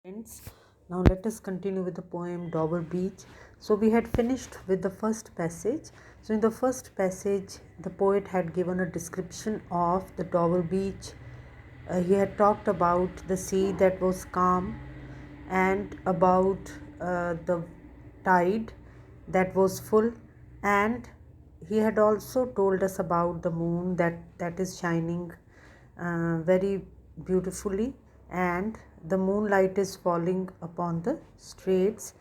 Friends, now let us continue with the poem Dover Beach. So we had finished with the first passage. So in the first passage, the poet had given a description of the Dover Beach. He had talked about the sea that was calm and about the tide that was full, and he had also told us about the moon that is shining very beautifully, and the moonlight is falling upon the streets.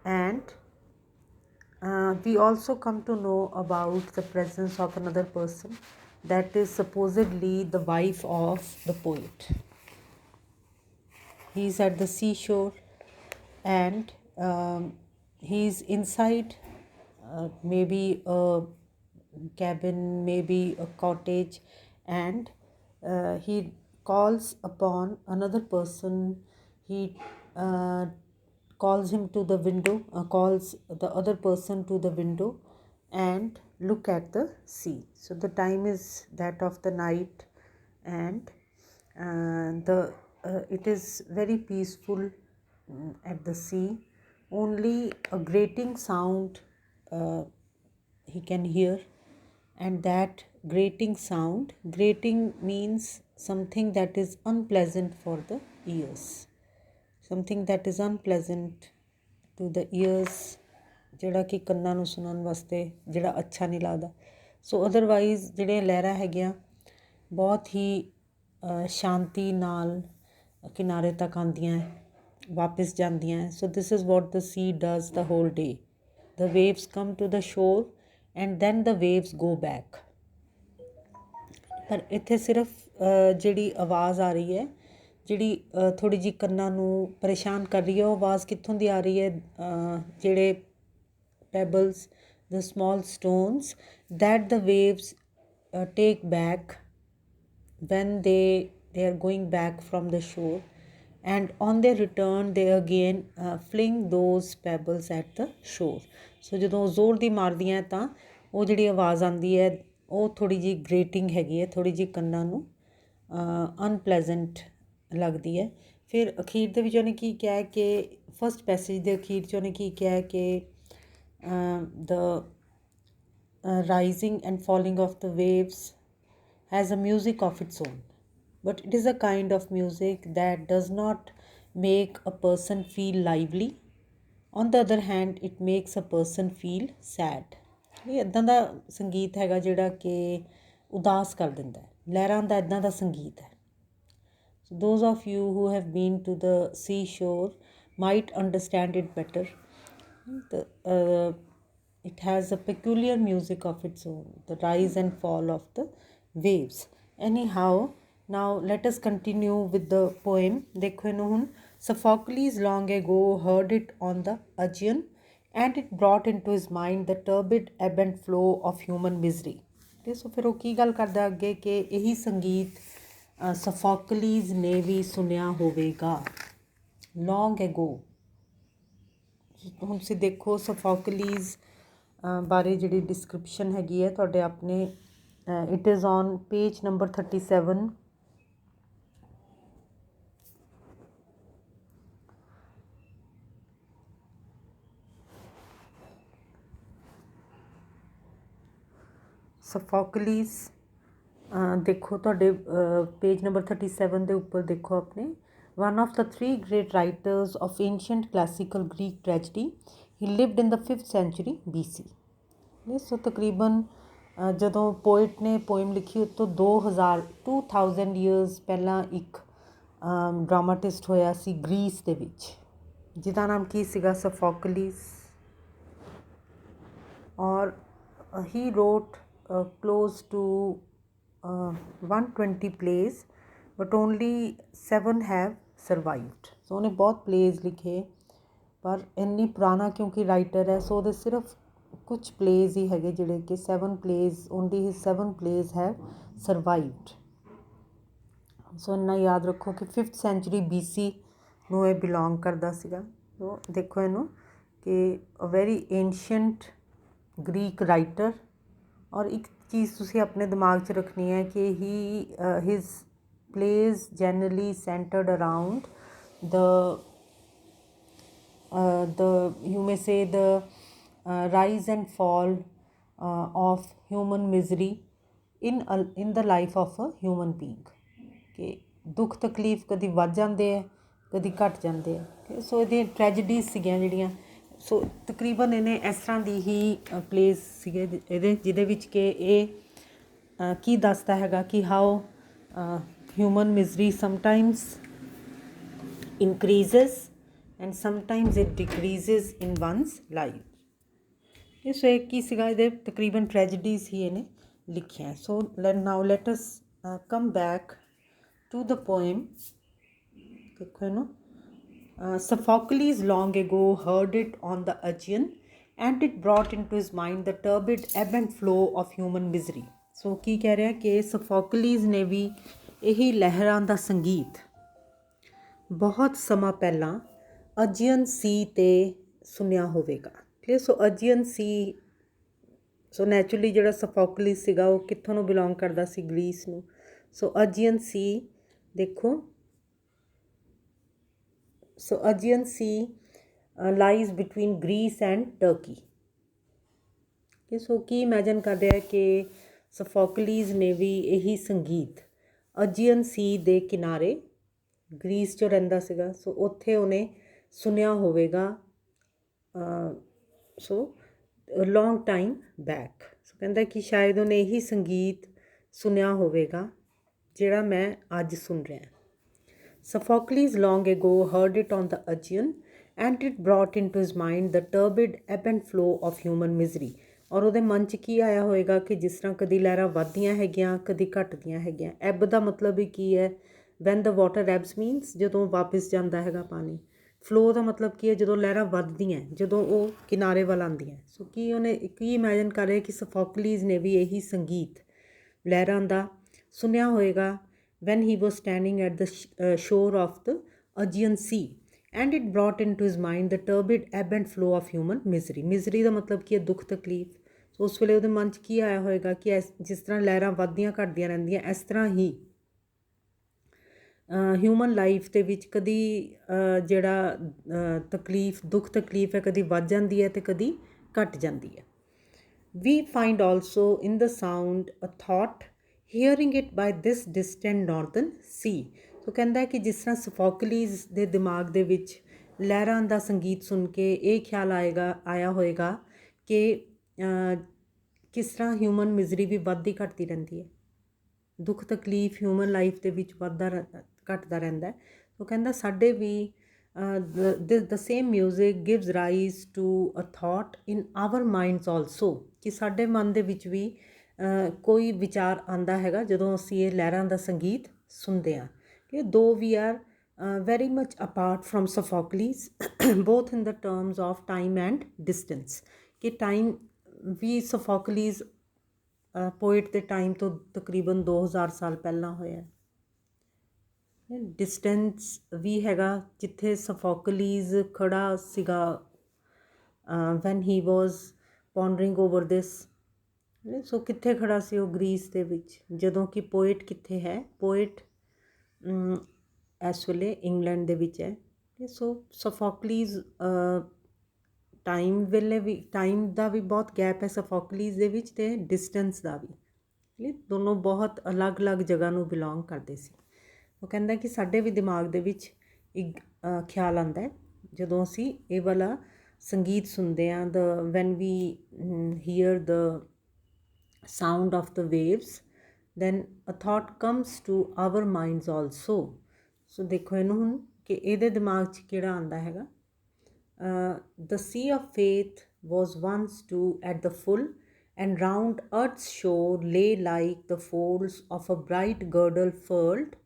And we also come to know about the presence of another person that is supposedly the wife of the poet. He's at the seashore, and he's inside maybe a cabin, maybe a cottage, and he calls upon another person. He calls him to the window, calls the other person to the window and look at the sea. So the time is that of the night, and the it is very peaceful at the sea. Only a grating sound he can hear, and that grating means something that is unpleasant for the ears, something that is unpleasant to the ears, ਜਿਹੜਾ ਕਿ ਕੰਨਾਂ ਨੂੰ ਸੁਣਨ ਵਾਸਤੇ ਜਿਹੜਾ ਅੱਛਾ ਨਹੀਂ ਲੱਗਦਾ। ਸੋ ਅਦਰਵਾਈਜ਼ ਜਿਹੜੀਆਂ ਲਹਿਰਾਂ ਹੈਗੀਆਂ ਬਹੁਤ ਹੀ ਸ਼ਾਂਤੀ ਨਾਲ ਕਿਨਾਰੇ ਤੱਕ ਆਉਂਦੀਆਂ ਵਾਪਸ ਜਾਂਦੀਆਂ। So this is what the sea does the whole day. The waves come to the shore and then the waves go back. ਪਰ ਇੱਥੇ ਸਿਰਫ ਜਿਹੜੀ ਆਵਾਜ਼ ਆ ਰਹੀ ਹੈ, ਜਿਹੜੀ ਥੋੜ੍ਹੀ ਜਿਹੀ ਕੰਨਾਂ ਨੂੰ ਪਰੇਸ਼ਾਨ ਕਰ ਰਹੀ ਹੈ, ਉਹ ਆਵਾਜ਼ ਕਿੱਥੋਂ ਦੀ ਆ ਰਹੀ ਹੈ? ਜਿਹੜੇ pebbles, the small stones that the waves take back when they are going back from the shore, and on their return they again fling those pebbles at the shore. ਸੋ ਜਦੋਂ ਜ਼ੋਰ ਦੀ ਮਾਰਦੀਆਂ ਤਾਂ ਉਹ ਜਿਹੜੀ ਆਵਾਜ਼ ਆਉਂਦੀ ਹੈ ਉਹ ਥੋੜ੍ਹੀ ਜਿਹੀ ਗ੍ਰੇਟਿੰਗ ਹੈਗੀ ਹੈ, ਥੋੜ੍ਹੀ ਜਿਹੀ ਕੰਨਾਂ ਨੂੰ ਅਨਪਲੈਜ਼ੈਂਟ ਲੱਗਦੀ ਹੈ। ਫਿਰ ਅਖੀਰ ਦੇ ਵਿੱਚ ਉਹਨੇ ਕੀ ਕਿਹਾ ਕਿ ਫਸਟ ਪੈਸੇਜ ਦੇ ਅਖੀਰ 'ਚ ਉਹਨੇ ਕੀ ਕਿਹਾ ਕਿ the rising and falling of the waves has a music of its own, but it is a kind of music that does not make a person feel lively. On the other hand, it makes a person feel sad. ਇਹ ਇੱਦਾਂ ਦਾ ਸੰਗੀਤ ਹੈਗਾ ਜਿਹੜਾ ਕਿ ਉਦਾਸ ਕਰ ਦਿੰਦਾ। ਲਹਿਰਾਂ ਦਾ ਇੱਦਾਂ ਦਾ ਸੰਗੀਤ ਹੈ। So those of you who have been to the seashore might understand it better. It has a peculiar music of its own, the rise and fall of the waves. Anyhow, now let us continue with the poem. ਦੇਖੋ ਇਹਨੂੰ ਹੁਣ। Sophocles long ago heard it on the Aegean, and it brought into his mind the turbid ebb and flow of human misery. ਤੇ ਸੋ ਫਿਰ ਉਹ ਕੀ ਗੱਲ ਕਰਦਾ ਅੱਗੇ ਕਿ ਇਹੀ ਸੰਗੀਤ ਸਫੋਕਲੀਜ਼ ਨੇ ਵੀ ਸੁਣਿਆ ਹੋਵੇਗਾ ਲੌਂਗ ਐਗੋ। ਹੁਣ ਤੁਸੀਂ ਦੇਖੋ ਸਫੋਕਲੀਜ਼ ਬਾਰੇ ਜਿਹੜੀ ਡਿਸਕ੍ਰਿਪਸ਼ਨ ਹੈਗੀ ਹੈ ਤੁਹਾਡੇ ਆਪਣੇ it is on page number 37। ਸਫੋਕਲੀਜ਼ ਦੇਖੋ ਤੁਹਾਡੇ ਪੇਜ ਨੰਬਰ 37 ਦੇ ਉੱਪਰ ਦੇਖੋ ਆਪਣੇ। one of the three great writers of ancient classical Greek tragedy. He lived in the 5th century BC. ਸੋ ਤਕਰੀਬਨ ਜਦੋਂ ਪੋਇਟ ਨੇ ਪੋਇਮ ਲਿਖੀ ਉਸ ਤੋਂ 2000 ਈਅਰਸ ਪਹਿਲਾਂ ਇੱਕ ਡਰਾਮਾਟਿਸਟ ਹੋਇਆ ਸੀ ਗ੍ਰੀਸ ਦੇ ਵਿੱਚ, ਜਿਹਦਾ ਨਾਮ ਕੀ ਸੀਗਾ? ਸਫੋਕਲੀਜ਼। ਔਰ ਹੀ ਰੋਟ close to 120 plays, but only 7 have survived. ਸੋ ਉਹਨੇ ਬਹੁਤ ਪਲੇਜ਼ ਲਿਖੇ, ਪਰ ਇੰਨੀ ਪੁਰਾਣਾ ਕਿਉਂਕਿ ਰਾਈਟਰ ਹੈ ਸੋ ਉਹਦੇ ਸਿਰਫ ਕੁਛ ਪਲੇਜ਼ ਹੀ ਹੈਗੇ ਜਿਹੜੇ ਕਿ 7 plays, only his 7 plays have survived. ਸੋ ਇੰਨਾ ਯਾਦ ਰੱਖੋ ਕਿ 5th century BC ਨੂੰ ਇਹ ਬਿਲੋਂਗ ਕਰਦਾ ਸੀਗਾ। ਸੋ ਦੇਖੋ ਇਹਨੂੰ ਕਿ ਅ ਵੈਰੀ ਏਂਸ਼ੀਅੰਟ ਗ੍ਰੀਕ ਰਾਈਟਰ। ਔਰ ਇੱਕ ਚੀਜ਼ ਤੁਸੀਂ ਆਪਣੇ ਦਿਮਾਗ 'ਚ ਰੱਖਣੀ ਹੈ ਕਿ his plays generally centered around the the you may say the rise and fall of human misery in the life of a human being ਕਿ ਦੁੱਖ ਤਕਲੀਫ ਕਦੀ ਵੱਧ ਜਾਂਦੇ ਹੈ ਕਦੀ ਘਟ ਜਾਂਦੇ ਆ ਸੋ ਇਹਦੀਆਂ ਟ੍ਰੈਜਡੀਜ਼ ਸੀਗੀਆਂ ਜਿਹੜੀਆਂ ਸੋ ਤਕਰੀਬਨ ਇਹਨੇ ਇਸ ਤਰ੍ਹਾਂ ਦੀ ਹੀ ਪਲੇਸ ਸੀਗੇ ਇਹਦੇ ਜਿਹਦੇ ਵਿੱਚ ਕਿ ਇਹ ਕੀ ਦੱਸਦਾ ਹੈਗਾ ਕਿ how human misery sometimes increases and sometimes it decreases in one's life so ਇਹ ਕੀ ਸੀਗਾ ਇਹਦੇ ਤਕਰੀਬਨ ਟ੍ਰੈਜਡੀਜ਼ ਹੀ ਇਹਨੇ ਲਿਖੀਆਂ so now let us come back to the poem ਦੇਖੋ ਇਹਨੂੰ Sophocles long ago heard it on the Aegean and it brought into his mind the turbid ebb and flow of human misery ਸੋ ਕੀ ਕਹਿ ਰਿਹਾ ਕਿ Sophocles ਨੇ ਵੀ ਇਹੀ ਲਹਿਰਾਂ ਦਾ ਸੰਗੀਤ ਬਹੁਤ ਸਮਾਂ ਪਹਿਲਾਂ ਅਜੀਅਨ ਸੀ 'ਤੇ ਸੁਣਿਆ ਹੋਵੇਗਾ ਠੀਕ ਹੈ ਸੋ ਅਜੀਅਨ ਸੀ ਸੋ ਨੈਚੁਰਲੀ ਜਿਹੜਾ Sophocles ਸੀਗਾ ਉਹ ਕਿੱਥੋਂ ਨੂੰ ਬਿਲੋਂਗ ਕਰਦਾ ਸੀ ਗ੍ਰੀਸ ਨੂੰ ਸੋ ਅਜੀਅਨ ਸੀ ਦੇਖੋ so Aegean sea lies between Greece and Turkey so ਕੀ ਇਮੈਜਨ ਕਰ ਰਿਹਾ ਕਿ Sophocles ਨੇ ਵੀ ਇਹੀ ਸੰਗੀਤ ਅਜੀਅਨ ਸੀ ਦੇ ਕਿਨਾਰੇ ਗ੍ਰੀਸ 'ਚ ਰਹਿੰਦਾ ਸੀਗਾ ਸੋ ਉੱਥੇ ਉਹਨੇ ਸੁਣਿਆ ਹੋਵੇਗਾ ਸੋ ਲੌਂਗ ਟਾਈਮ ਬੈਕ ਸੋ ਕਹਿੰਦਾ ਕਿ ਸ਼ਾਇਦ ਉਹਨੇ ਇਹੀ ਸੰਗੀਤ ਸੁਣਿਆ ਹੋਵੇਗਾ ਜਿਹੜਾ ਮੈਂ ਅੱਜ ਸੁਣ ਰਿਹਾ Sophocles long ago heard it on the Aegean and it brought into his mind the turbid ebb and flow of human misery ਔਰ ਉਹਦੇ ਮਨ 'ਚ ਕੀ ਆਇਆ ਹੋਵੇਗਾ ਕਿ ਜਿਸ ਤਰ੍ਹਾਂ ਕਦੀ ਲਹਿਰਾਂ ਵੱਧਦੀਆਂ ਹੈਗੀਆਂ ਕਦੀ ਘਟਦੀਆਂ ਹੈਗੀਆਂ ਐਬ ਦਾ ਮਤਲਬ ਵੀ ਕੀ ਹੈ ਵੈਨ ਦਾ ਵਾਟਰ ਐਬਸ ਮੀਨਸ ਜਦੋਂ ਵਾਪਸ ਜਾਂਦਾ ਹੈਗਾ ਪਾਣੀ ਫਲੋ ਦਾ ਮਤਲਬ ਕੀ ਹੈ ਜਦੋਂ ਲਹਿਰਾਂ ਵੱਧਦੀਆਂ ਜਦੋਂ ਉਹ ਕਿਨਾਰੇ ਵੱਲ ਆਉਂਦੀਆਂ ਸੋ ਕੀ ਉਹਨੇ ਕੀ ਇਮੈਜਨ ਕਰ ਰਿਹਾ ਕਿ Sophocles ਨੇ ਵੀ ਇਹੀ ਸੰਗੀਤ ਲਹਿਰਾਂ ਦਾ ਸੁਣਿਆ ਹੋਏਗਾ when he was standing at the shore of the Aegean Sea and it brought into his mind the turbid ebb and flow of human misery ਦਾ ਮਤਲਬ ਕੀ ਹੈ ਦੁੱਖ ਤਕਲੀਫ ਸੋ ਉਸ ਵੇਲੇ ਉਹਦੇ ਮਨ 'ਚ ਕੀ ਆਇਆ ਹੋਏਗਾ ਕਿ ਜਿਸ ਤਰ੍ਹਾਂ ਲਹਿਰਾਂ ਵੱਧਦੀਆਂ ਘਟਦੀਆਂ ਰਹਿੰਦੀਆਂ ਇਸ ਤਰ੍ਹਾਂ ਹੀ ਹਿਊਮਨ ਲਾਈਫ ਦੇ ਵਿੱਚ ਕਦੀ ਜਿਹੜਾ ਤਕਲੀਫ ਦੁੱਖ ਤਕਲੀਫ ਹੈ ਕਦੀ ਵੱਧ ਜਾਂਦੀ ਹੈ ਅਤੇ ਕਦੀ ਘਟ ਜਾਂਦੀ ਹੈ we find also in the sound a thought hearing it by this distant northern sea so ਕਹਿੰਦਾ ਕਿ ਜਿਸ ਤਰ੍ਹਾਂ Sophocles ਦੇ ਦਿਮਾਗ ਦੇ ਵਿੱਚ ਲਹਿਰਾਂ ਦਾ ਸੰਗੀਤ ਸੁਣ ਕੇ ਇਹ ਖਿਆਲ ਆਇਆ ਹੋਏਗਾ ਕਿ ਕਿਸ ਤਰ੍ਹਾਂ ਹਿਊਮਨ ਮਿਜ਼ਰੀ ਵੀ ਵੱਧਦੀ ਘਟਦੀ ਰਹਿੰਦੀ ਹੈ ਦੁੱਖ ਤਕਲੀਫ ਹਿਊਮਨ ਲਾਈਫ ਦੇ ਵਿੱਚ ਵੱਧਦਾ ਘਟਦਾ ਰਹਿੰਦਾ ਉਹ ਕਹਿੰਦਾ ਸਾਡੇ ਵੀ the same music gives rise to a thought in our minds also ਕਿ ਸਾਡੇ ਮਨ ਦੇ ਵਿੱਚ ਵੀ ਕੋਈ ਵਿਚਾਰ ਆਉਂਦਾ ਹੈਗਾ ਜਦੋਂ ਅਸੀਂ ਇਹ ਲਹਿਰਾਂ ਦਾ ਸੰਗੀਤ ਸੁਣਦੇ ਹਾਂ ਕਿ though we are very much apart from Sophocles both in the terms of time and distance ਕਿ ਟਾਈਮ ਵੀ Sophocles ਪੋਇਟ ਦੇ ਟਾਈਮ ਤੋਂ ਤਕਰੀਬਨ 2000 ਸਾਲ ਪਹਿਲਾਂ ਹੋਇਆ ਡਿਸਟੈਂਸ ਵੀ ਹੈਗਾ ਜਿੱਥੇ Sophocles ਖੜਾ ਸੀਗਾ when he was pondering over this ਸੋ ਕਿੱਥੇ ਖੜਾ ਸੀ ਉਹ ਗ੍ਰੀਸ ਦੇ ਵਿੱਚ ਜਦੋਂ ਕਿ ਪੋਇਟ ਕਿੱਥੇ ਹੈ ਪੋਇਟ ਇਸ ਵੇਲੇ ਇੰਗਲੈਂਡ ਦੇ ਵਿੱਚ ਹੈ ਸੋ Sophocles ਟਾਈਮ ਵੇਲੇ ਵੀ ਟਾਈਮ ਦਾ ਵੀ ਬਹੁਤ ਗੈਪ ਹੈ Sophocles ਦੇ ਵਿੱਚ ਅਤੇ ਡਿਸਟੈਂਸ ਦਾ ਵੀ ਦੋਨੋਂ ਬਹੁਤ ਅਲੱਗ-ਅਲੱਗ ਜਗ੍ਹਾ ਨੂੰ ਬਿਲੋਂਗ ਕਰਦੇ ਸੀ ਉਹ ਕਹਿੰਦਾ ਕਿ ਸਾਡੇ ਵੀ ਦਿਮਾਗ ਦੇ ਵਿੱਚ ਇੱਕ ਖਿਆਲ ਆਉਂਦਾ ਹੈ ਜਦੋਂ ਅਸੀਂ ਇਹ ਵਾਲਾ ਸੰਗੀਤ ਸੁਣਦੇ ਹਾਂ when we hear the sound of the waves then a thought comes to our minds also so ਦੇਖੋ ਇਹਨੂੰ ਹੁਣ ਕਿ ਇਹਦੇ ਦਿਮਾਗ 'ਚ ਕਿਹੜਾ ਆਉਂਦਾ ਹੈਗਾ the sea of faith was once too at the full and round earth's shore lay like the folds of a bright girdle furled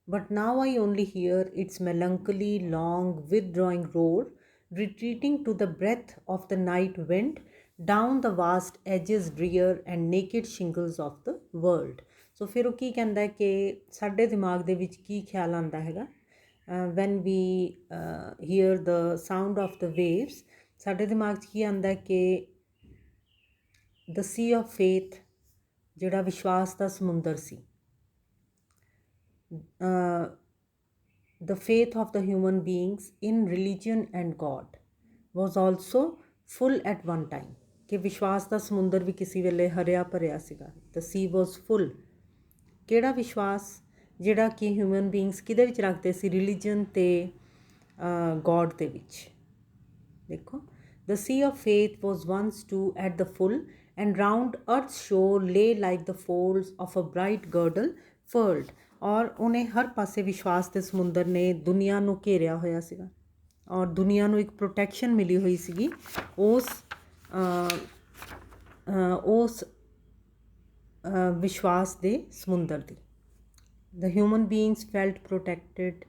but now I only hear its melancholy long withdrawing roar retreating to the breath of the night wind down the vast edges drear and naked shingles of the world ਸੋ ਫਿਰ ਉਹ ਕੀ ਕਹਿੰਦਾ ਕਿ ਸਾਡੇ ਦਿਮਾਗ ਦੇ ਵਿੱਚ ਕੀ ਖਿਆਲ ਆਉਂਦਾ ਹੈਗਾ when we hear the sound of the waves ਸਾਡੇ ਦਿਮਾਗ 'ਚ ਕੀ ਆਉਂਦਾ ਕਿ the sea of faith ਜਿਹੜਾ ਵਿਸ਼ਵਾਸ ਦਾ ਸਮੁੰਦਰ ਸੀ the faith of the human beings in religion and God was also full at one time, ਕਿ ਵਿਸ਼ਵਾਸ ਦਾ ਸਮੁੰਦਰ ਵੀ ਕਿਸੇ ਵੇਲੇ ਹਰਿਆ ਭਰਿਆ ਸੀਗਾ। The sea was full। ਕਿਹੜਾ ਵਿਸ਼ਵਾਸ? ਜਿਹੜਾ ਕਿ ਹਿਊਮਨ ਬੀਇੰਗਸ ਕਿਹਦੇ ਵਿੱਚ ਰੱਖਦੇ ਸੀ? ਰਿਲੀਜਨ ਅਤੇ ਗੋਡ ਦੇ ਵਿੱਚ। ਦੇਖੋ, the sea of faith was once too at the full, and round earth's shore lay like the folds of a bright girdle furled। ਔਰ ਉਹਨੇ ਹਰ ਪਾਸੇ ਵਿਸ਼ਵਾਸ ਦੇ ਸਮੁੰਦਰ ਨੇ ਦੁਨੀਆ ਨੂੰ ਘੇਰਿਆ ਹੋਇਆ ਸੀਗਾ, ਔਰ ਦੁਨੀਆ ਨੂੰ ਇੱਕ ਪ੍ਰੋਟੈਕਸ਼ਨ ਮਿਲੀ ਹੋਈ ਸੀਗੀ ਉਸ ਵਿਸ਼ਵਾਸ ਦੇ ਸਮੁੰਦਰ ਦੀ। The human beings felt protected,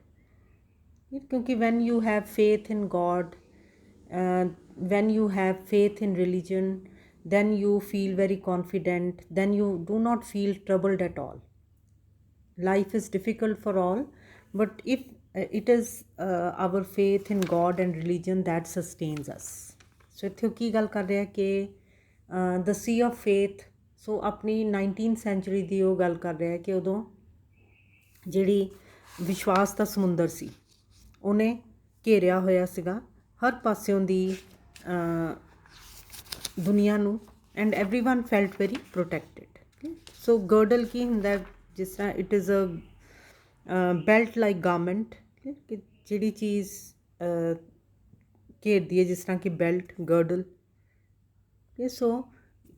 क्योंकि when you have faith in God, when you have faith in religion, then you feel very confident, then you do not feel troubled at all. Life is difficult for all, but if it is our faith in God and religion that sustains us। So ਇੱਥੇ ਕੀ ਗੱਲ ਕਰ ਰਿਹਾ ਕਿ the sea of faith, ਸੋ ਆਪਣੀ 19th century ਦੀ ਉਹ ਗੱਲ ਕਰ ਰਿਹਾ ਕਿ ਉਦੋਂ ਜਿਹੜੀ ਵਿਸ਼ਵਾਸ ਦਾ ਸਮੁੰਦਰ ਸੀ ਉਹਨੇ ਘੇਰਿਆ ਹੋਇਆ ਸੀਗਾ ਹਰ ਪਾਸਿਓਂ ਦੀ ਦੁਨੀਆ ਨੂੰ, and everyone felt very protected. So girdle ਕੀ ਹੁੰਦਾ? ਜਿਸ ਤਰ੍ਹਾਂ it is a belt like garment, ਕਿ ਜਿਹੜੀ ਚੀਜ਼ ਘੇਰਦੀ ਹੈ ਜਿਸ ਤਰ੍ਹਾਂ ਕਿ ਬੈਲਟ, ਗਰਡਲ। ਸੋ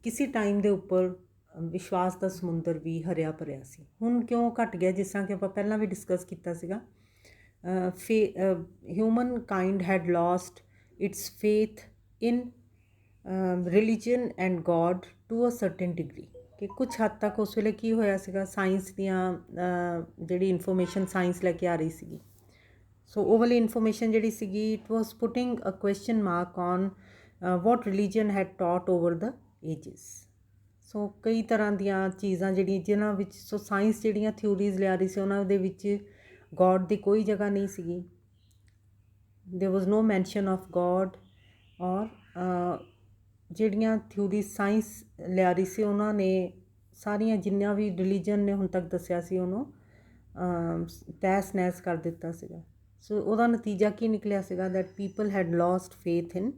ਕਿਸੇ ਟਾਈਮ ਦੇ ਉੱਪਰ ਵਿਸ਼ਵਾਸ ਦਾ ਸਮੁੰਦਰ ਵੀ ਹਰਿਆ ਭਰਿਆ ਸੀ। ਹੁਣ ਕਿਉਂ ਘਟ ਗਿਆ? ਜਿਸ ਤਰ੍ਹਾਂ ਕਿ ਆਪਾਂ ਪਹਿਲਾਂ ਵੀ ਡਿਸਕਸ ਕੀਤਾ ਸੀਗਾ, humankind had lost its faith in religion and God to a certain degree. ਕਿ ਕੁਛ ਹੱਦ ਤੱਕ ਉਸ ਵੇਲੇ ਕੀ ਹੋਇਆ ਸੀਗਾ, ਸਾਇੰਸ ਦੀਆਂ ਜਿਹੜੀ ਇਨਫੋਰਮੇਸ਼ਨ ਸਾਇੰਸ ਲੈ ਕੇ ਆ ਰਹੀ ਸੀਗੀ, ਸੋ ਉਹ ਵਾਲੀ ਇਨਫੋਰਮੇਸ਼ਨ ਜਿਹੜੀ ਸੀਗੀ it was putting a question mark on what religion had taught over the ages. So ਕਈ ਤਰ੍ਹਾਂ ਦੀਆਂ ਚੀਜ਼ਾਂ ਜਿਹੜੀਆਂ ਜਿਨ੍ਹਾਂ ਵਿੱਚ, ਸੋ ਸਾਇੰਸ ਜਿਹੜੀਆਂ ਥਿਊਰੀਜ਼ ਲਿਆ ਰਹੀ ਸੀ ਉਹਨਾਂ ਦੇ ਵਿੱਚ ਗੋਡ ਦੀ ਕੋਈ ਜਗ੍ਹਾ ਨਹੀਂ ਸੀਗੀ। ਦੇਰ ਵਾਜ਼ ਨੋ ਮੈਂਸ਼ਨ ਆਫ ਗੋਡ। ਔਰ ਜਿਹੜੀਆਂ ਥਿਊਰੀਜ਼ ਸਾਇੰਸ ਲਿਆ ਰਹੀ ਸੀ ਉਹਨਾਂ ਨੇ ਸਾਰੀਆਂ ਜਿੰਨੀਆਂ ਵੀ ਰਿਲੀਜਨ ਨੇ ਹੁਣ ਤੱਕ ਦੱਸਿਆ ਸੀ ਉਹਨੂੰ ਤਹਿਸ ਨਹਿਸ ਕਰ ਦਿੱਤਾ ਸੀਗਾ। ਸੋ ਉਹਦਾ ਨਤੀਜਾ ਕੀ ਨਿਕਲਿਆ ਸੀਗਾ? That people had lost faith in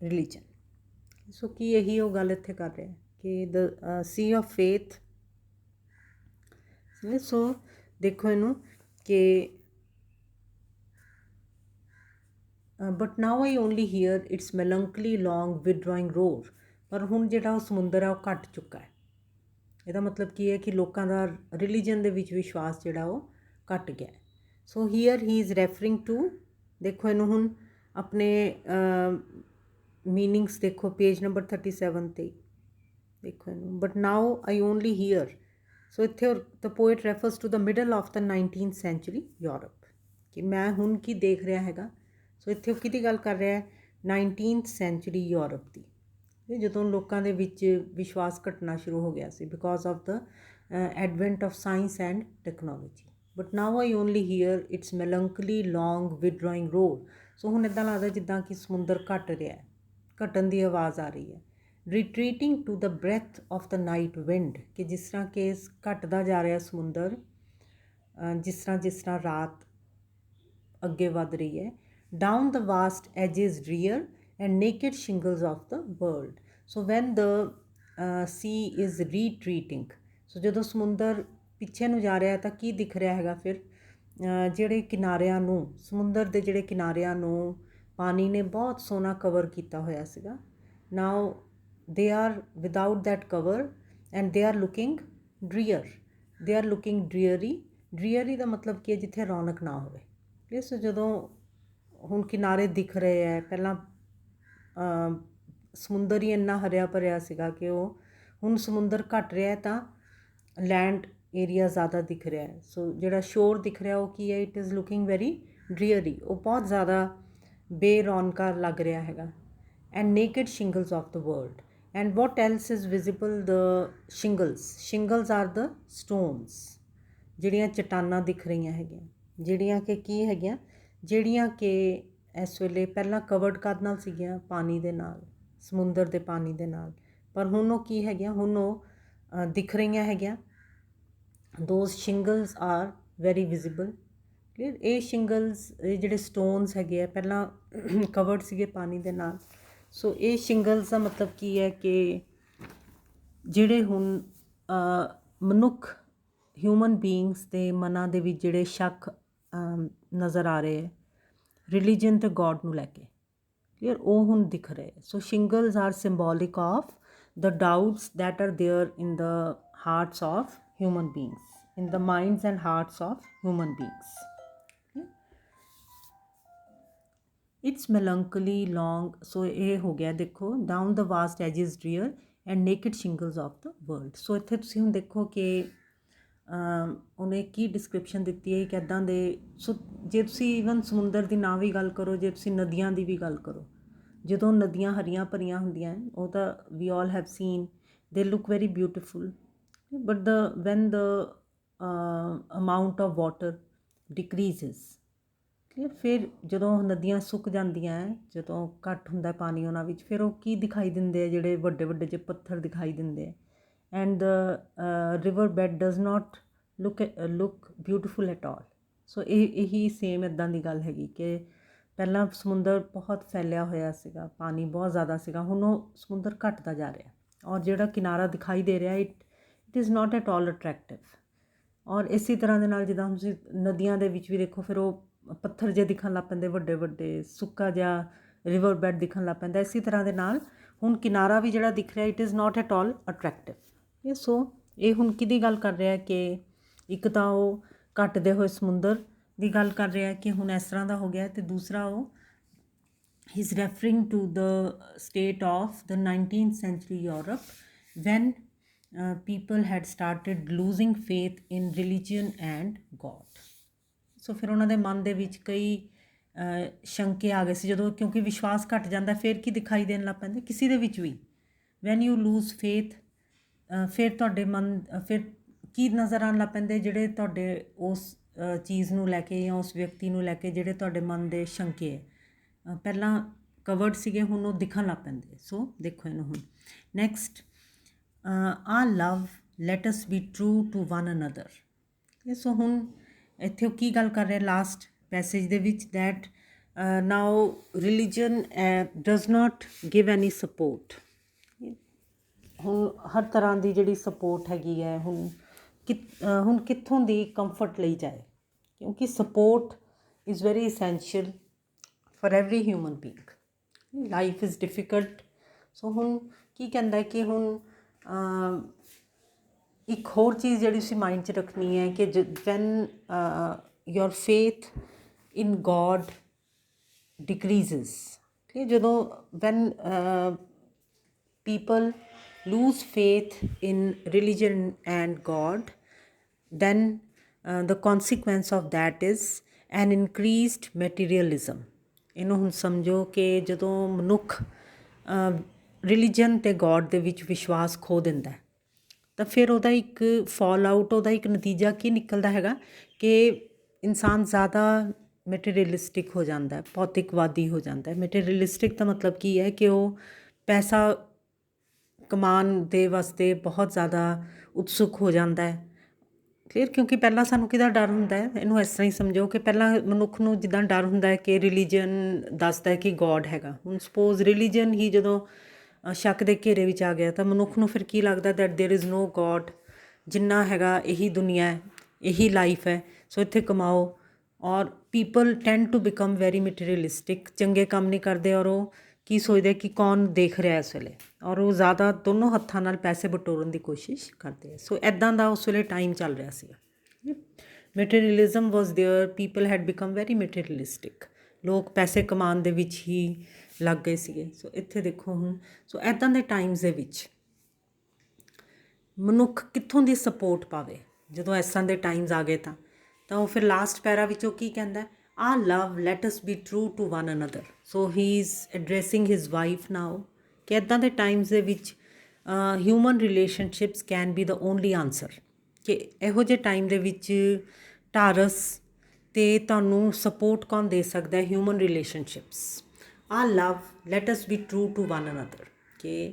religion. So ਕੀ ਇਹੀ ਉਹ ਗੱਲ ਇੱਥੇ ਕਰ ਰਿਹਾ ਕਿ ਦ ਸੀ ਆਫ ਫੇਥ। ਸੋ ਦੇਖੋ ਇਹਨੂੰ ਕਿ but now I only hear its melancholy long withdrawing roar. ਪਰ ਹੁਣ ਜਿਹੜਾ ਉਹ ਸਮੁੰਦਰ ਹੈ ਉਹ ਘੱਟ ਚੁੱਕਾ ਹੈ। ਇਹਦਾ ਮਤਲਬ ਕੀ ਹੈ ਕਿ ਲੋਕਾਂ ਦਾ ਰਿਲੀਜਨ ਦੇ ਵਿੱਚ ਵਿਸ਼ਵਾਸ ਜਿਹੜਾ ਉਹ ਘੱਟ ਗਿਆ। So here he is referring to, ਦੇਖੋ ਇਹਨੂੰ ਹੁਣ ਆਪਣੇ ਮੀਨਿੰਗਸ ਦੇਖੋ ਪੇਜ ਨੰਬਰ 37 'ਤੇ ਦੇਖੋ ਇਹਨੂੰ। But now I only hear, so ਇੱਥੇ the poet refers to the middle of the 19th century Europe, ਕਿ ਮੈਂ ਹੁਣ ਕੀ ਦੇਖ ਰਿਹਾ ਹੈਗਾ। ਸੋ ਇੱਥੇ ਉਹ ਕਿਹਦੀ ਗੱਲ ਕਰ ਰਿਹਾ ਹੈ? 19th century ਯੂਰਪ ਦੀ, ਜਦੋਂ ਲੋਕਾਂ ਦੇ ਵਿੱਚ ਵਿਸ਼ਵਾਸ ਘਟਣਾ ਸ਼ੁਰੂ ਹੋ ਗਿਆ ਸੀ because of the advent of science and technology. But now I only hear its melancholy long withdrawing roar. So ਹੁਣ ਇੱਦਾਂ ਲੱਗਦਾ ਜਿੱਦਾਂ ਕਿ ਸਮੁੰਦਰ ਘਟ ਰਿਹਾ, ਘਟਣ ਦੀ ਆਵਾਜ਼ ਆ ਰਹੀ ਹੈ। Retreating to the breath of the night wind, ਕਿ ਜਿਸ ਤਰ੍ਹਾਂ ਕਿ ਘਟਦਾ ਜਾ ਰਿਹਾ ਸਮੁੰਦਰ, ਜਿਸ ਤਰ੍ਹਾਂ ਰਾਤ ਅੱਗੇ ਵੱਧ ਰਹੀ ਹੈ। Down the vast edges rear and naked shingles of the world. So when the sea is retreating, so ਜਦੋਂ ਸਮੁੰਦਰ ਪਿੱਛੇ ਨੂੰ ਜਾ ਰਿਹਾ ਤਾਂ ਕੀ ਦਿਖ ਰਿਹਾ ਹੈਗਾ ਫਿਰ? ਜਿਹੜੇ ਕਿਨਾਰਿਆਂ ਨੂੰ, ਸਮੁੰਦਰ ਦੇ ਜਿਹੜੇ ਕਿਨਾਰਿਆਂ ਨੂੰ ਪਾਣੀ ਨੇ ਬਹੁਤ ਸੋਹਣਾ ਕਵਰ ਕੀਤਾ ਹੋਇਆ ਸੀਗਾ। Now they are without that cover and they are looking drear, they are looking ਡਰੀਅਰੀ। ਡਰੀਅਰੀ ਦਾ ਮਤਲਬ ਕੀ ਹੈ? ਜਿੱਥੇ ਰੌਣਕ ਨਾ ਹੋਵੇ। ਸੋ ਜਦੋਂ ਹੁਣ ਕਿਨਾਰੇ ਦਿਖ ਰਹੇ ਹੈ, ਪਹਿਲਾਂ ਸਮੁੰਦਰ ਹੀ ਇੰਨਾ ਹਰਿਆ ਭਰਿਆ ਸੀਗਾ ਕਿ ਉਹ ਹੁਣ ਸਮੁੰਦਰ ਘਟ ਰਿਹਾ ਤਾਂ ਲੈਂਡ ਏਰੀਆ ਜ਼ਿਆਦਾ ਦਿਖ ਰਿਹਾ ਹੈ। ਸੋ ਜਿਹੜਾ ਸ਼ੋਰ ਦਿਖ ਰਿਹਾ ਉਹ ਕੀ ਹੈ? It is looking very dreary, ਉਹ ਬਹੁਤ ਜ਼ਿਆਦਾ ਬੇਰੌਣਕਾ ਲੱਗ ਰਿਹਾ ਹੈਗਾ। And naked shingles of the world and what else is visible? The shingles are the stones, ਜਿਹੜੀਆਂ ਚਟਾਨਾਂ ਦਿਖ ਰਹੀਆਂ ਹੈਗੀਆਂ, ਜਿਹੜੀਆਂ ਕਿ ਕੀ ਹੈਗੀਆਂ? ਜਿਹੜੀਆਂ ਕਿ ਇਸ ਵੇਲੇ ਪਹਿਲਾਂ ਕਵਰਡ ਕਾਹਦੇ ਨਾਲ ਸੀਗੀਆਂ? ਪਾਣੀ ਦੇ ਨਾਲ, ਸਮੁੰਦਰ ਦੇ ਪਾਣੀ ਦੇ ਨਾਲ। ਪਰ ਹੁਣ ਉਹ ਕੀ ਹੈਗੀਆਂ? ਹੁਣ ਉਹ ਦਿਖ ਰਹੀਆਂ ਹੈਗੀਆਂ। Those shingles are very visible. Clear. ਇਹ ਸ਼ਿੰਗਲਸ ਇਹ ਜਿਹੜੇ ਸਟੋਨਸ ਹੈਗੇ ਆ ਪਹਿਲਾਂ ਕਵਰਡ ਸੀਗੇ ਪਾਣੀ ਦੇ ਨਾਲ। ਸੋ ਇਹ ਸ਼ਿੰਗਲਸ ਦਾ ਮਤਲਬ ਕੀ ਹੈ ਕਿ ਜਿਹੜੇ ਹੁਣ ਮਨੁੱਖ ਹਿਊਮਨ ਬੀਇੰਗਸ ਦੇ ਮਨਾਂ ਦੇ ਵਿੱਚ ਜਿਹੜੇ ਸ਼ੱਕ ਨਜ਼ਰ ਆ ਰਹੇ ਹੈ ਰਿਲੀਜਨ ਅਤੇ ਗੋਡ ਨੂੰ ਲੈ ਕੇ, ਕਲੀਅਰ, ਉਹ ਹੁਣ ਦਿਖ ਰਹੇ। So shingles are symbolic of the doubts that are there in the hearts of human beings, in the minds and hearts of human beings. Its melancholy long. So ਇਹ ਹੋ ਗਿਆ ਦੇਖੋ, down the vast edges rear and naked shingles of the world. So ਇੱਥੇ ਤੁਸੀਂ ਹੁਣ ਦੇਖੋ ਕਿ ਉਹਨੇ ਕੀ ਡਿਸਕ੍ਰਿਪਸ਼ਨ ਦਿੱਤੀ ਹੈ ਕਿ ਇੱਦਾਂ ਦੇ। ਸੋ ਜੇ ਤੁਸੀਂ ਈਵਨ ਸਮੁੰਦਰ ਦੀ ਨਾ ਵੀ ਗੱਲ ਕਰੋ, ਜੇ ਤੁਸੀਂ ਨਦੀਆਂ ਦੀ ਵੀ ਗੱਲ ਕਰੋ, ਜਦੋਂ ਨਦੀਆਂ ਹਰੀਆਂ ਭਰੀਆਂ ਹੁੰਦੀਆਂ ਉਹ ਤਾਂ ਵੀ all have seen they look very beautiful, but when the amount of water decreases, clear, ਫਿਰ ਜਦੋਂ ਨਦੀਆਂ ਸੁੱਕ ਜਾਂਦੀਆਂ ਹੈ, ਜਦੋਂ ਘੱਟ ਹੁੰਦਾ ਪਾਣੀ ਉਹਨਾਂ ਵਿੱਚ, ਫਿਰ ਉਹ ਕੀ ਦਿਖਾਈ ਦਿੰਦੇ ਆ, ਜਿਹੜੇ ਵੱਡੇ ਵੱਡੇ ਜਿਹੇ ਪੱਥਰ ਦਿਖਾਈ ਦਿੰਦੇ ਆ। And the river bed does not look beautiful at all. So ਇਹੀ ਸੇਮ ਇੱਦਾਂ ਦੀ ਗੱਲ ਹੈਗੀ ਕਿ ਪਹਿਲਾਂ ਸਮੁੰਦਰ ਬਹੁਤ ਫੈਲਿਆ ਹੋਇਆ ਸੀਗਾ, ਪਾਣੀ ਬਹੁਤ ਜ਼ਿਆਦਾ ਸੀਗਾ, ਹੁਣ ਉਹ ਸਮੁੰਦਰ ਘੱਟਦਾ ਜਾ ਰਿਹਾ ਔਰ ਜਿਹੜਾ ਕਿਨਾਰਾ ਦਿਖਾਈ ਦੇ ਰਿਹਾ it is not at all attractive. ਔਰ ਇਸੇ ਤਰ੍ਹਾਂ ਦੇ ਨਾਲ ਜਿੱਦਾਂ ਤੁਸੀਂ ਨਦੀਆਂ ਦੇ ਵਿੱਚ ਵੀ ਦੇਖੋ, ਫਿਰ ਉਹ ਪੱਥਰ ਜਿਹੇ ਦਿਖਣ ਲੱਗ ਪੈਂਦੇ ਵੱਡੇ ਵੱਡੇ, ਸੁੱਕਾ ਜਿਹਾ ਰਿਵਰ ਬੈਡ ਦਿਖਣ ਲੱਗ ਪੈਂਦਾ। ਇਸੇ ਤਰ੍ਹਾਂ ਦੇ ਨਾਲ ਹੁਣ ਕਿਨਾਰਾ ਵੀ ਜਿਹੜਾ ਦਿਖ ਰਿਹਾ it is not at all attractive. So ਇਹ ਹੁਣ ਕਿਹਦੀ ਗੱਲ ਕਰ ਰਿਹਾ ਕਿ ਇੱਕ ਤਾਂ ਉਹ ਘਟਦੇ ਹੋਏ ਸਮੁੰਦਰ ਦੀ ਗੱਲ ਕਰ ਰਿਹਾ ਕਿ ਹੁਣ ਇਸ ਤਰ੍ਹਾਂ ਦਾ ਹੋ ਗਿਆ, ਅਤੇ ਦੂਸਰਾ ਉਹ he is referring to the state of the 19th century Europe when people had started losing faith in religion and God। ਸੋ ਫਿਰ ਉਹਨਾਂ ਦੇ ਮਨ ਦੇ ਵਿੱਚ ਕਈ ਸ਼ੰਕੇ ਆ ਗਏ ਸੀ, ਜਦੋਂ ਕਿਉਂਕਿ ਵਿਸ਼ਵਾਸ ਘੱਟ ਜਾਂਦਾ ਫਿਰ ਕੀ ਦਿਖਾਈ ਦੇਣ ਲੱਗ ਪੈਂਦਾ ਕਿਸੇ ਦੇ ਵਿੱਚ ਵੀ। ਵੈਨ ਯੂ ਲੂਜ਼ ਫੇਥ, ਫਿਰ ਤੁਹਾਡੇ ਮਨ ਫਿਰ ਕੀ ਨਜ਼ਰ ਆਉਣ ਲੱਗ ਪੈਂਦੇ, ਜਿਹੜੇ ਤੁਹਾਡੇ ਉਸ ਚੀਜ਼ ਨੂੰ ਲੈ ਕੇ ਜਾਂ ਉਸ ਵਿਅਕਤੀ ਨੂੰ ਲੈ ਕੇ ਜਿਹੜੇ ਤੁਹਾਡੇ ਮਨ ਦੇ ਸ਼ੰਕੇ ਹੈ ਪਹਿਲਾਂ ਕਵਰਡ ਸੀਗੇ, ਹੁਣ ਉਹ ਦਿਖਣ ਲੱਗ ਪੈਂਦੇ। ਸੋ ਦੇਖੋ ਇਹਨੂੰ ਹੁਣ next, ah love let us be true to one another. So ਹੁਣ ਇੱਥੇ ਉਹ ਕੀ ਗੱਲ ਕਰ ਰਿਹਾ ਲਾਸਟ ਪੈਸੇਜ ਦੇ ਵਿੱਚ, that now religion does not give any support. ਹੁਣ ਹਰ ਤਰ੍ਹਾਂ ਦੀ ਜਿਹੜੀ ਸਪੋਰਟ ਹੈਗੀ ਹੈ ਹੁਣ ਕਿੱਥੋਂ ਦੀ ਕੰਫਰਟ ਲਈ ਜਾਏ, ਕਿਉਂਕਿ support is very essential for every human being. Life is difficult. So ਹੁਣ ਕੀ ਕਹਿੰਦਾ ਕਿ ਹੁਣ ਇੱਕ ਹੋਰ ਚੀਜ਼ ਜਿਹੜੀ ਤੁਸੀਂ ਮਾਈਂਡ 'ਚ ਰੱਖਣੀ ਹੈ ਕਿ when your faith in God decreases, ਠੀਕ ਹੈ, ਜਦੋਂ when people lose faith in religion and God, then the consequence of that is an increased materialism। ਇਹਨੂੰ ਹੁਣ ਸਮਝੋ ਕਿ ਜਦੋਂ ਮਨੁੱਖ ਰਿਲੀਜਨ ਅਤੇ ਗੋਡ ਦੇ ਵਿੱਚ ਵਿਸ਼ਵਾਸ ਖੋ ਦਿੰਦਾ ਤਾਂ ਫਿਰ ਉਹਦਾ ਇੱਕ ਫਾਲ ਆਊਟ, ਉਹਦਾ ਇੱਕ ਨਤੀਜਾ ਕੀ ਨਿਕਲਦਾ ਹੈਗਾ ਕਿ ਇਨਸਾਨ ਜ਼ਿਆਦਾ ਮੈਟੀਰੀਅਲਿਸਟਿਕ ਹੋ ਜਾਂਦਾ, ਭੌਤਿਕਵਾਦੀ ਹੋ ਜਾਂਦਾ। ਮੈਟੀਰੀਅਲਿਸਟਿਕ ਦਾ ਮਤਲਬ ਕੀ ਹੈ ਕਿ ਉਹ ਪੈਸਾ ਕਮਾਉਣ ਦੇ ਵਾਸਤੇ ਬਹੁਤ ਜ਼ਿਆਦਾ ਉਤਸੁਕ ਹੋ ਜਾਂਦਾ ਹੈ, ਕਲੀਅਰ, ਕਿਉਂਕਿ ਪਹਿਲਾਂ ਸਾਨੂੰ ਕਿਹਦਾ ਡਰ ਹੁੰਦਾ ਹੈ, ਇਹਨੂੰ ਇਸ ਤਰ੍ਹਾਂ ਹੀ ਸਮਝੋ ਕਿ ਪਹਿਲਾਂ ਮਨੁੱਖ ਨੂੰ ਜਿੱਦਾਂ ਡਰ ਹੁੰਦਾ ਹੈ ਕਿ ਰਿਲੀਜਨ ਦੱਸਦਾ ਹੈ ਕਿ ਗੋਡ ਹੈਗਾ। ਹੁਣ ਸਪੋਜ਼ ਰਿਲੀਜਨ ਹੀ ਜਦੋਂ ਸ਼ੱਕ ਦੇ ਘੇਰੇ ਵਿੱਚ ਆ ਗਿਆ ਤਾਂ ਮਨੁੱਖ ਨੂੰ ਫਿਰ ਕੀ ਲੱਗਦਾ, that there is no God, ਜਿੰਨਾ ਹੈਗਾ ਇਹੀ ਦੁਨੀਆ ਹੈ, ਇਹੀ ਲਾਈਫ ਹੈ, ਸੋ ਇੱਥੇ ਕਮਾਓ। ਔਰ people tend to become very materialistic, ਚੰਗੇ ਕੰਮ ਨਹੀਂ ਕਰਦੇ ਔਰ ਉਹ ਕੀ ਸੋਚਦੇ ਕਿ ਕੌਣ ਦੇਖ ਰਿਹਾ ਇਸ ਵੇਲੇ, ਔਰ ਉਹ ਜ਼ਿਆਦਾ ਦੋਨੋਂ ਹੱਥਾਂ ਨਾਲ ਪੈਸੇ ਬਟੋਰਨ ਦੀ ਕੋਸ਼ਿਸ਼ ਕਰਦੇ ਆ। ਸੋ ਇੱਦਾਂ ਦਾ ਉਸ ਵੇਲੇ ਟਾਈਮ ਚੱਲ ਰਿਹਾ ਸੀਗਾ। Materialism was there, people head become very materialistic, ਲੋਕ ਪੈਸੇ ਕਮਾਉਣ ਦੇ ਵਿੱਚ ਹੀ ਲੱਗ ਗਏ ਸੀਗੇ। ਸੋ ਇੱਥੇ ਦੇਖੋ ਹੁਣ, ਸੋ ਇੱਦਾਂ ਦੇ ਟਾਈਮਸ ਦੇ ਵਿੱਚ ਮਨੁੱਖ ਕਿੱਥੋਂ ਦੀ ਸਪੋਰਟ ਪਾਵੇ ਜਦੋਂ ਇਸ ਤਰ੍ਹਾਂ ਦੇ ਟਾਈਮਸ ਆ ਗਏ ਤਾਂ ਉਹ ਫਿਰ ਲਾਸਟ ਪੈਰਾ ਵਿੱਚ ਉਹ ਕੀ ਕਹਿੰਦਾ, ah love let us be true to one another. So he is addressing his wife now ਕਿ ਇੱਦਾਂ ਦੇ ਟਾਈਮਸ ਦੇ ਵਿੱਚ human relationships can be the only answer, ਕਿ ਇਹੋ ਜਿਹੇ ਟਾਈਮ ਦੇ ਵਿੱਚ ਢਾਰਸ ਅਤੇ ਤੁਹਾਨੂੰ ਸਪੋਰਟ ਕੌਣ ਦੇ ਸਕਦਾ ਹੈ, human relationships. Ah love let us be true to one another, ਕਿ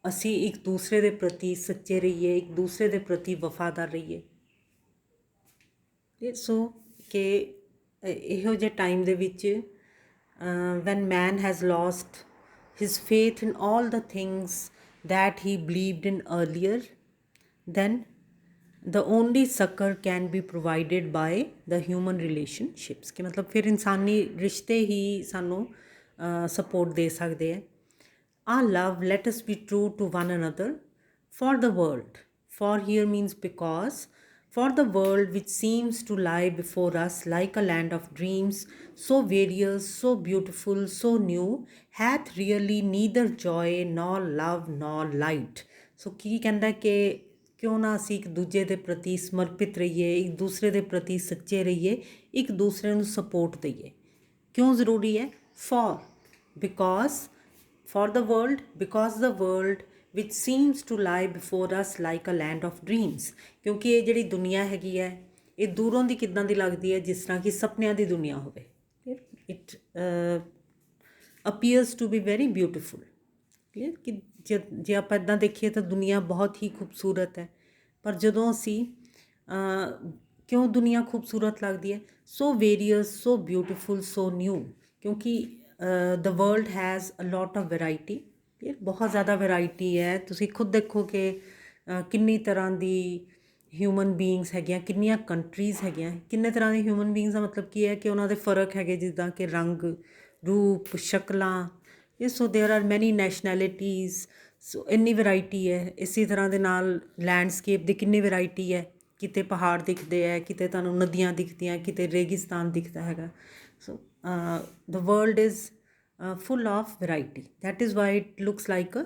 ਅਸੀਂ ਇੱਕ ਦੂਸਰੇ ਦੇ ਪ੍ਰਤੀ ਸੱਚੇ ਰਹੀਏ, ਇੱਕ ਦੂਸਰੇ ਦੇ ਪ੍ਰਤੀ ਵਫਾਦਾਰ ਰਹੀਏ। ਸੋ ਕਿ ਇਹੋ ਜਿਹੇ ਟਾਈਮ ਦੇ ਵਿੱਚ when man has lost his faith in all the things that he believed in earlier, then the only succor can be provided by the human relationships ਕਿ ਮਤਲਬ ਫਿਰ ਇਨਸਾਨੀ ਰਿਸ਼ਤੇ ਹੀ ਸਾਨੂੰ ਸਪੋਰਟ ਦੇ ਸਕਦੇ ਹੈ। Our love, let us be true to one another for the world. For here means because. For the world which seems to lie before us like a land of dreams, so various, so beautiful, so new, hath really neither joy nor love nor light. So ਕੀ ਕਹਿੰਦਾ ਕਿ ਕਿਉਂ ਨਾ ਅਸੀਂ ਇੱਕ ਦੂਜੇ ਦੇ ਪ੍ਰਤੀ ਸਮਰਪਿਤ ਰਹੀਏ, ਇੱਕ ਦੂਸਰੇ ਦੇ ਪ੍ਰਤੀ ਸੱਚੇ ਰਹੀਏ, ਇੱਕ ਦੂਸਰੇ ਨੂੰ ਸਪੋਰਟ ਦਈਏ। ਕਿਉਂ ਜ਼ਰੂਰੀ ਹੈ? For the world, because the world which seems to lie before us like a land of dreams, ਕਿਉਂਕਿ ਇਹ ਜਿਹੜੀ ਦੁਨੀਆ ਹੈਗੀ ਹੈ ਇਹ ਦੂਰੋਂ ਦੀ ਕਿੱਦਾਂ ਦੀ ਲੱਗਦੀ ਹੈ, ਜਿਸ ਤਰ੍ਹਾਂ ਕਿ ਸੁਪਨਿਆਂ ਦੀ ਦੁਨੀਆ ਹੋਵੇ। It appears to be very beautiful. Clear ਕਿ ਜੇ ਆਪਾਂ ਇੱਦਾਂ ਦੇਖੀਏ ਤਾਂ ਦੁਨੀਆ ਬਹੁਤ ਹੀ ਖੂਬਸੂਰਤ ਹੈ, ਪਰ ਜਦੋਂ ਅਸੀਂ ਕਿਉਂ ਦੁਨੀਆ ਖੂਬਸੂਰਤ ਲੱਗਦੀ ਹੈ? So various, so beautiful, so new, ਕਿਉਂਕਿ the world has a lot of variety. ਬਹੁਤ ਜ਼ਿਆਦਾ ਵੈਰਾਈਟੀ ਹੈ। ਤੁਸੀਂ ਖੁਦ ਦੇਖੋ ਕਿ ਕਿੰਨੀ ਤਰ੍ਹਾਂ ਦੀ ਹਿਊਮਨ ਬੀਇੰਗਸ ਹੈਗੀਆਂ, ਕਿੰਨੀਆਂ ਕੰਟਰੀਜ਼ ਹੈਗੀਆਂ। ਕਿੰਨੇ ਤਰ੍ਹਾਂ ਦੇ ਹਿਊਮਨ ਬੀਇੰਗਸ ਦਾ ਮਤਲਬ ਕੀ ਹੈ ਕਿ ਉਹਨਾਂ ਦੇ ਫ਼ਰਕ ਹੈਗੇ, ਜਿੱਦਾਂ ਕਿ ਰੰਗ, ਰੂਪ, ਸ਼ਕਲਾਂ। ਸੋ ਦੇਅਰ ਆਰ ਮੈਨੀ ਨੈਸ਼ਨੈਲਿਟੀਜ਼। ਸੋ ਇੰਨੀ ਵੈਰਾਈਟੀ ਹੈ। ਇਸੇ ਤਰ੍ਹਾਂ ਦੇ ਨਾਲ ਲੈਂਡਸਕੇਪ ਦੀ ਕਿੰਨੀ ਵੈਰਾਈਟੀ ਹੈ। ਕਿਤੇ ਪਹਾੜ ਦਿਖਦੇ ਹੈ, ਕਿਤੇ ਤੁਹਾਨੂੰ ਨਦੀਆਂ ਦਿਖਦੀਆਂ, ਕਿਤੇ ਰੇਗਿਸਤਾਨ ਦਿਖਦਾ ਹੈਗਾ। ਸੋ the world is full of variety. That is why it looks like a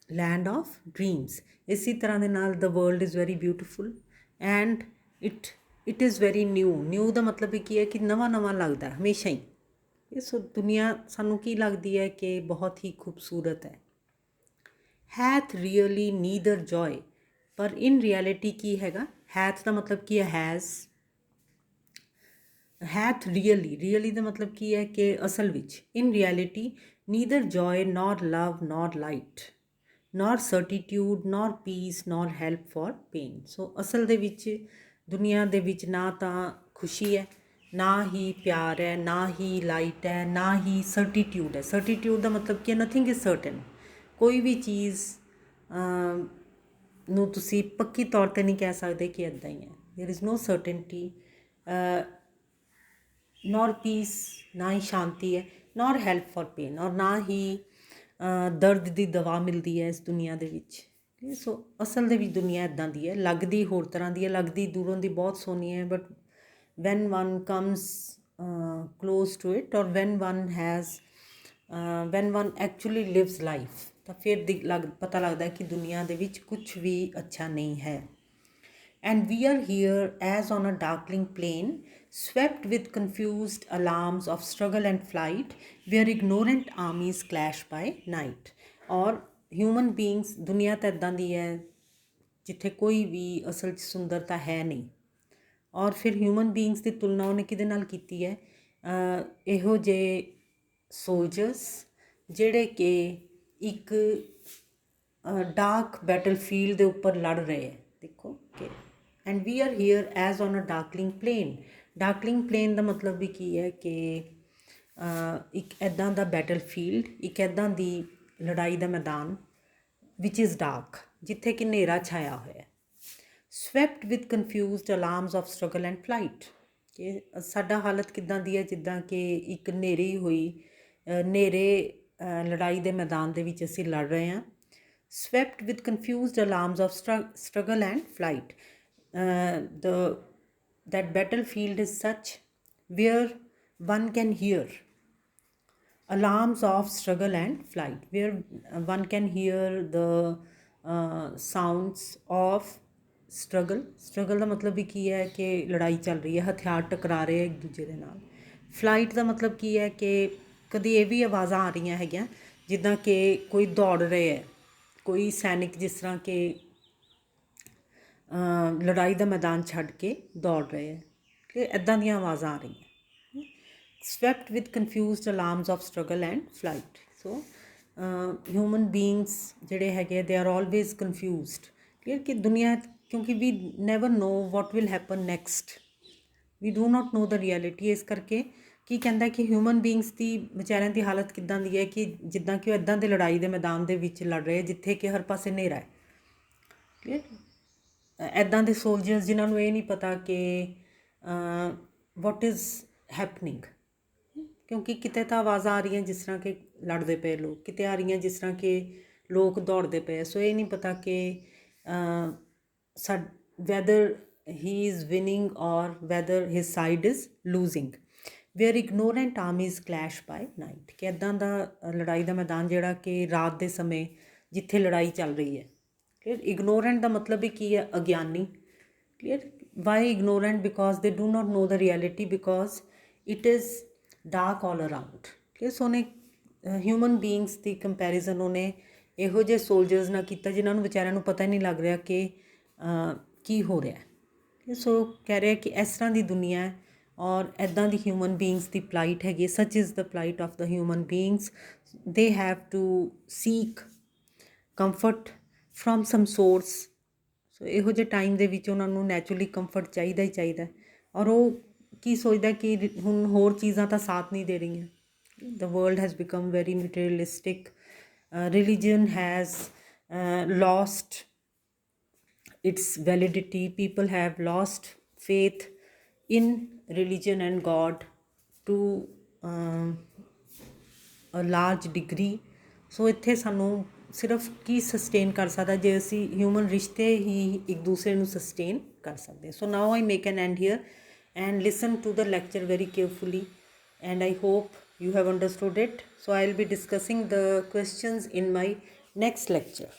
land of dreams. ਇਸੀ ਤਰ੍ਹਾਂ ਦੇ ਨਾਲ the world is very beautiful and it is very new ਦਾ ਮਤਲਬ ਕੀ ਹੈ ਕਿ ਨਵਾਂ ਨਵਾਂ ਲੱਗਦਾ ਹਮੇਸ਼ਾ ਹੀ। ਇਸ ਦੁਨੀਆ ਸਾਨੂੰ ਕੀ ਲੱਗਦੀ ਹੈ ਕਿ ਬਹੁਤ ਹੀ ਖੂਬਸੂਰਤ ਹੈ। hath really neither joy, ਪਰ in reality ਕੀ ਹੈਗਾ? hath ਦਾ ਮਤਲਬ ਕੀ ਹੈ? hath really ਦਾ ਮਤਲਬ ਕੀ ਹੈ ਕਿ ਅਸਲ ਵਿੱਚ। in reality neither joy nor love nor light nor certitude nor peace nor help for pain. ਸੋ ਅਸਲ ਦੇ ਵਿੱਚ ਦੁਨੀਆ ਦੇ ਵਿੱਚ ਨਾ ਤਾਂ ਖੁਸ਼ੀ ਹੈ, ਨਾ ਹੀ ਪਿਆਰ ਹੈ, ਨਾ ਹੀ ਲਾਈਟ ਹੈ, ਨਾ ਹੀ ਸਰਟੀਟਿਊਡ ਹੈ। ਸਰਟੀਟਿਊਡ ਦਾ ਮਤਲਬ ਕੀ ਹੈ? Nothing is certain. ਕੋਈ ਵੀ ਚੀਜ਼ ਨੂੰ ਤੁਸੀਂ ਪੱਕੀ ਤੌਰ 'ਤੇ ਨਹੀਂ ਕਹਿ ਸਕਦੇ ਕਿ ਇੱਦਾਂ ਹੀ ਹੈ। ਦੇਅਰ ਇਜ਼ ਨੋ ਸਰਟਨਟੀ, ਨੌਰ ਪੀਸ, ਨਾ ਹੀ ਸ਼ਾਂਤੀ ਹੈ, ਨੌਰ ਹੈਲਪ ਫॉर ਪੇਨ, ਔਰ ਨਾ ਹੀ ਦਰਦ ਦੀ ਦਵਾ ਮਿਲਦੀ ਹੈ ਇਸ ਦੁਨੀਆ ਦੇ ਵਿੱਚ। ਸੋ ਅਸਲ ਦੇ ਵਿੱਚ ਦੁਨੀਆ ਇੱਦਾਂ ਦੀ ਹੈ। ਲੱਗਦੀ ਹੋਰ ਤਰ੍ਹਾਂ ਦੀ ਹੈ, ਲੱਗਦੀ ਦੂਰੋਂ ਦੀ ਬਹੁਤ ਸੋਹਣੀ ਹੈ, but when one comes close to it, or when one actually lives life, ਤਾਂ ਫਿਰ ਪਤਾ ਲੱਗਦਾ ਕਿ ਦੁਨੀਆ ਦੇ ਵਿੱਚ ਕੁਛ ਵੀ ਅੱਛਾ ਨਹੀਂ ਹੈ। And we are here as on a darkling plain, swept with confused alarms of struggle and flight, where ignorant armies clash by night. और human beings, ਦੁਨੀਆ ਤਾਂ ਇੱਦਾਂ ਦੀ ਹੈ ਜਿੱਥੇ ਕੋਈ ਵੀ ਅਸਲ 'ਚ ਸੁੰਦਰਤਾ ਹੈ ਨਹੀਂ। ਔਰ ਫਿਰ ਹਿਊਮਨ ਬੀਇੰਗਸ ਦੀ ਤੁਲਨਾ ਉਹਨੇ ਕਿਹਦੇ ਨਾਲ ਕੀਤੀ ਹੈ? ਇਹੋ ਜਿਹੇ ਸੋਲਜਰਸ ਜਿਹੜੇ ਕਿ ਇੱਕ ਡਾਰਕ ਬੈਟਲਫੀਲਡ ਦੇ ਉੱਪਰ ਲੜ ਰਹੇ ਹੈ। ਦੇਖੋ ਕਿ and we are here as on a darkling plain. Darkling plain ਦਾ ਮਤਲਬ ਵੀ ਕੀ ਹੈ ਕਿ ਇੱਕ ਇੱਦਾਂ ਦਾ ਬੈਟਲਫੀਲਡ, ਇੱਕ ਇੱਦਾਂ ਦੀ ਲੜਾਈ ਦਾ ਮੈਦਾਨ ਵਿਚ ਇਜ਼ ਡਾਰਕ, ਜਿੱਥੇ ਕਿ ਹਨੇਰਾ ਛਾਇਆ ਹੋਇਆ। Swept with confused alarms of struggle and flight, ਕਿ ਸਾਡਾ ਹਾਲਤ ਕਿੱਦਾਂ ਦੀ ਹੈ? ਜਿੱਦਾਂ ਕਿ ਇੱਕ ਹਨੇਰੀ ਹੋਈ ਹਨੇਰੇ ਲੜਾਈ ਦੇ ਮੈਦਾਨ ਦੇ ਵਿੱਚ ਅਸੀਂ ਲੜ ਰਹੇ ਹਾਂ। Swept with confused alarms of struggle and flight. That battlefield is such where one can hear alarms of struggle and flight, where one can hear the sounds of struggle ਦਾ ਮਤਲਬ ਵੀ ਕੀ ਹੈ ਕਿ ਲੜਾਈ ਚੱਲ ਰਹੀ ਹੈ, ਹਥਿਆਰ ਟਕਰਾ ਰਹੇ ਇੱਕ ਦੂਜੇ ਦੇ ਨਾਲ। ਫਲਾਈਟ ਦਾ ਮਤਲਬ ਕੀ ਹੈ ਕਿ ਕਦੀ ਇਹ ਵੀ ਆਵਾਜ਼ਾਂ ਆ ਰਹੀਆਂ ਹੈਗੀਆਂ ਜਿੱਦਾਂ ਕਿ ਕੋਈ ਦੌੜ ਰਹੇ ਹੈ, ਕੋਈ ਸੈਨਿਕ ਜਿਸ ਤਰ੍ਹਾਂ ਕਿ ਲੜਾਈ ਦਾ ਮੈਦਾਨ ਛੱਡ ਕੇ ਦੌੜ ਰਹੇ ਹੈ, ਕਿ ਇੱਦਾਂ ਦੀਆਂ ਆਵਾਜ਼ਾਂ ਆ ਰਹੀਆਂ। Swept with confused alarms of struggle and flight. So human beings ਜਿਹੜੇ ਹੈਗੇ they are always confused. Clear ਕਿ ਦੁਨੀਆ क्योंकि we never know what will happen next, we do not know the reality. इस करके ਕੀ ਕਹਿੰਦਾ ਕਿ ਹਿਊਮਨ ਬੀਇੰਗਸ ਦੀ ਵਿਚਾਰਿਆਂ ਦੀ ਹਾਲਤ ਕਿੱਦਾਂ ਦੀ ਹੈ ਕਿ ਜਿੱਦਾਂ ਕਿ ਉਹ ਇੱਦਾਂ ਦੇ ਲੜਾਈ ਦੇ ਮੈਦਾਨ ਦੇ ਵਿੱਚ ਲੜ ਰਹੇ ਜਿੱਥੇ ਕਿ ਹਰ ਪਾਸੇ ਹਨੇਰਾ ਹੈ। ਕਲੀਅਰ। ਇੱਦਾਂ ਦੇ ਸੋਲਜਰਸ ਜਿਨ੍ਹਾਂ ਨੂੰ ਇਹ ਨਹੀਂ ਪਤਾ ਕਿ ਵਾਟ ਇਜ਼ ਹੈਪਨਿੰਗ, ਕਿਉਂਕਿ ਕਿਤੇ ਤਾਂ ਆਵਾਜ਼ਾਂ ਆ ਰਹੀਆਂ ਜਿਸ ਤਰ੍ਹਾਂ ਕਿ ਲੜਦੇ ਪਏ ਲੋਕ, ਕਿਤੇ ਆ ਰਹੀਆਂ ਜਿਸ ਤਰ੍ਹਾਂ ਕਿ ਲੋਕ ਦੌੜਦੇ ਪਏ। ਸੋ ਇਹ ਨਹੀਂ ਪਤਾ ਕਿ weather he is winning or whether his side is losing, where ignorant armies clash by night। ਕਿ ਇੱਦਾਂ ਦਾ ਲੜਾਈ ਦਾ ਮੈਦਾਨ ਜਿਹੜਾ ਕਿ ਰਾਤ ਦੇ ਸਮੇਂ ਜਿੱਥੇ ਲੜਾਈ ਚੱਲ ਰਹੀ ਹੈ। ਕਲੀਅਰ। ਇਗਨੋਰੈਂਟ ਦਾ ਮਤਲਬ ਵੀ ਕੀ ਹੈ? ਅਗਿਆਨੀ। Clear. Why ignorant? Because they do not know the reality, because it is dark all around. Clear. So ਉਹਨੇ ਹਿਊਮਨ ਬੀਇੰਗਸ ਦੀ ਕੰਪੈਰੀਜ਼ਨ ਉਹਨੇ ਇਹੋ ਜਿਹੇ ਸੋਲਜਰਸ ਨਾਲ ਕੀਤਾ ਜਿਨ੍ਹਾਂ ਨੂੰ ਵਿਚਾਰਿਆਂ ਨੂੰ ਪਤਾ ਹੀ ਨਹੀਂ ਲੱਗ ਰਿਹਾ ਕਿ ਕੀ ਹੋ ਰਿਹਾ। ਸੋ ਕਹਿ ਰਿਹਾ ਕਿ ਇਸ ਤਰ੍ਹਾਂ ਦੀ ਦੁਨੀਆ ਹੈ ਔਰ ਇੱਦਾਂ ਦੀ ਹਿਊਮਨ ਬੀਇੰਗਸ ਦੀ ਪਲਾਈਟ ਹੈਗੀ। Such is the plight of the human beings. They have to seek comfort from some source. So ਇਹੋ ਜਿਹੇ ਟਾਈਮ ਦੇ ਵਿੱਚ ਉਹਨਾਂ ਨੂੰ ਨੈਚੁਰਲੀ ਕੰਫਰਟ ਚਾਹੀਦਾ ਹੀ ਚਾਹੀਦਾ। ਔਰ ਉਹ ਕੀ ਸੋਚਦਾ ਕਿ ਹੁਣ ਹੋਰ ਚੀਜ਼ਾਂ ਤਾਂ ਸਾਥ ਨਹੀਂ ਦੇ ਰਹੀਆਂ। ਦ world has become very materialistic. Religion has lost its validity. People have lost faith in religion and God to a large degree। ਸੋ ਇੱਥੇ ਸਾਨੂੰ ਸਿਰਫ ਕੀ ਸਸਟੇਨ ਕਰ ਸਕਦਾ ਜੇ ਅਸੀਂ ਹਿਊਮਨ ਰਿਸ਼ਤੇ ਹੀ ਇੱਕ ਦੂਸਰੇ ਨੂੰ ਸਸਟੇਨ ਕਰ ਸਕਦੇ। So now I make an and here and listen to the lecture very carefully, and I hope you have understood it. So I will be discussing the questions in my next lecture.